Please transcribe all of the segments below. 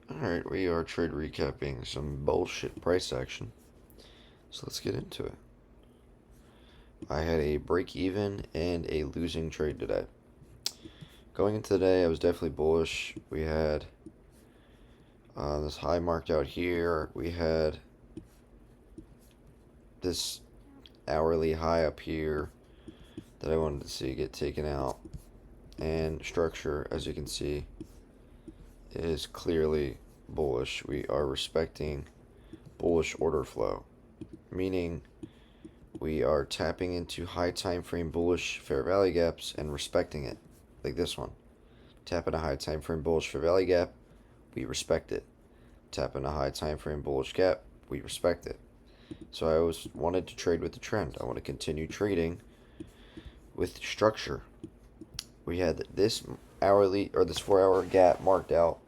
Alright, we are trade recapping some bullshit price action. So let's get into it. I had a break even and a losing trade today. Going into today, I was definitely bullish. We had this high marked out here. We had this hourly high up here that I wanted to see get taken out. And structure, as you can see, is clearly bullish. We are respecting bullish order flow, meaning we are tapping into high time frame bullish fair value gaps and respecting it, like this one. Tap in a high time frame bullish fair value gap, we respect it. Tap in a high time frame bullish gap, we respect it. So I always wanted to trade with the trend. I want to continue trading with structure. We had this hourly or this 4 hour gap marked out,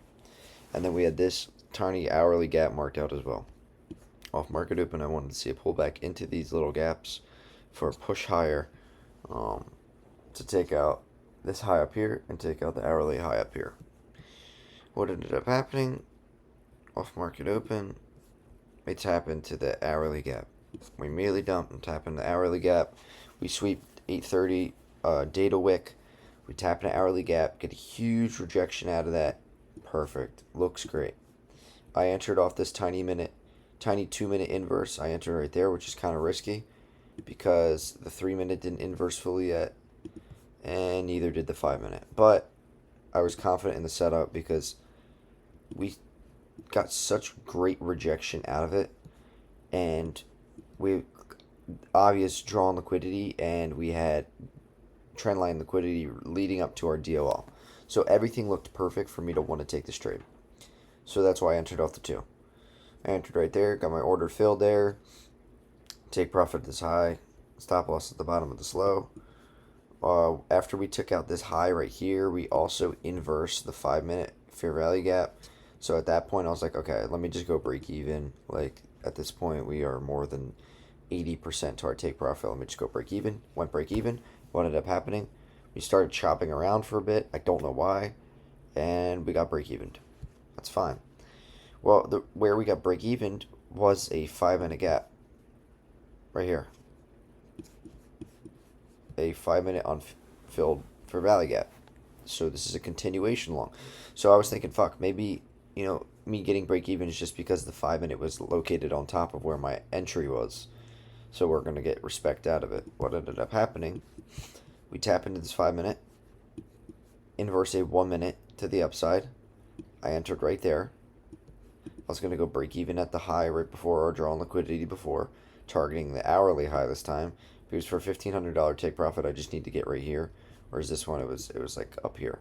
and then we had this tiny hourly gap marked out as well. Off market open, I wanted to see a pullback into these little gaps for a push higher, to take out this high up here and take out the hourly high up here. What ended up happening? Off market open, we tap into the hourly gap. We immediately dump and tap into the hourly gap. We sweep 830 data wick. We tap into hourly gap, get a huge rejection out of that. Perfect. Looks great. I entered off this tiny 2 minute inverse. I entered right there, which is kind of risky because the 3 minute didn't inverse fully yet, and neither did the 5 minute. But I was confident in the setup because we got such great rejection out of it, and we obvious drawn liquidity, and we had trendline liquidity leading up to our DOL. So everything looked perfect for me to want to take this trade. So that's why I entered off the 2. I entered right there, got my order filled there. Take profit this high, stop loss at the bottom of the low. After we took out this high right here, we also inversed the 5 minute fair value gap. So at that point, I was like, okay, let me just go break even. Like at this point, we are more than 80% to our take profit. Let me just go break even. Went break even. What ended up happening? We started chopping around for a bit. I don't know why, and we got break evened. That's fine. Well, where we got break evened was a 5 minute gap. Right here. A 5 minute unfilled fair value gap. So this is a continuation long. So I was thinking, fuck, maybe, me getting break even is just because the 5 minute was located on top of where my entry was. So we're going to get respect out of it. What ended up happening? We tap into this 5 minute, inverse a 1 minute to the upside. I entered right there. I was going to go break even at the high right before our draw on liquidity before, targeting the hourly high this time. Because for $1,500 take profit, I just need to get right here. Whereas this one, it was like up here.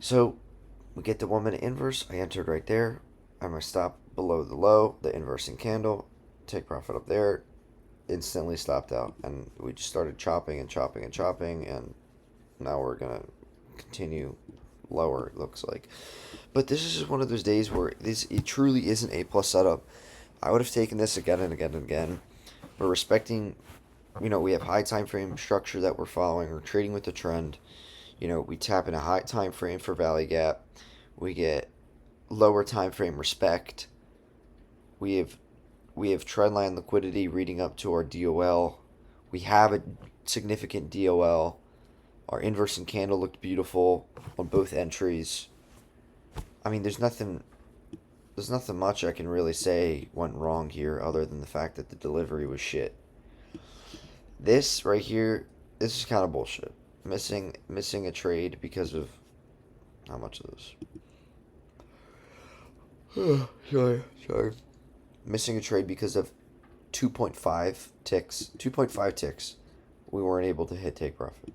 So we get the 1 minute inverse. I entered right there. I'm going to stop below the low, the inversing candle, take profit up there, instantly stopped out. And we just started chopping and chopping and chopping. And now we're going to continue lower, it looks like. But this is just one of those days where it truly is an A+ setup. I would have taken this again and again and again. But respecting, we have high time frame structure that we're following. We're trading with the trend. We tap in a high time frame for value gap. We get lower time frame respect. We have trendline liquidity reading up to our DOL. We have a significant DOL. Our inversing candle looked beautiful on both entries. I mean, there's nothing much I can really say went wrong here other than the fact that the delivery was shit. This right here, this is kind of bullshit. Missing a trade because of how much of this? Sorry. Missing a trade because of 2.5 ticks. 2.5 ticks. We weren't able to hit take profit.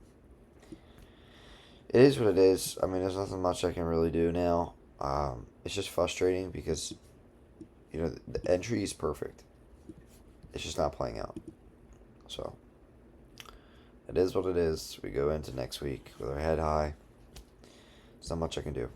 It is what it is. I mean, there's nothing much I can really do now. It's just frustrating because, the entry is perfect. It's just not playing out. So, it is what it is. We go into next week with our head high. There's not much I can do.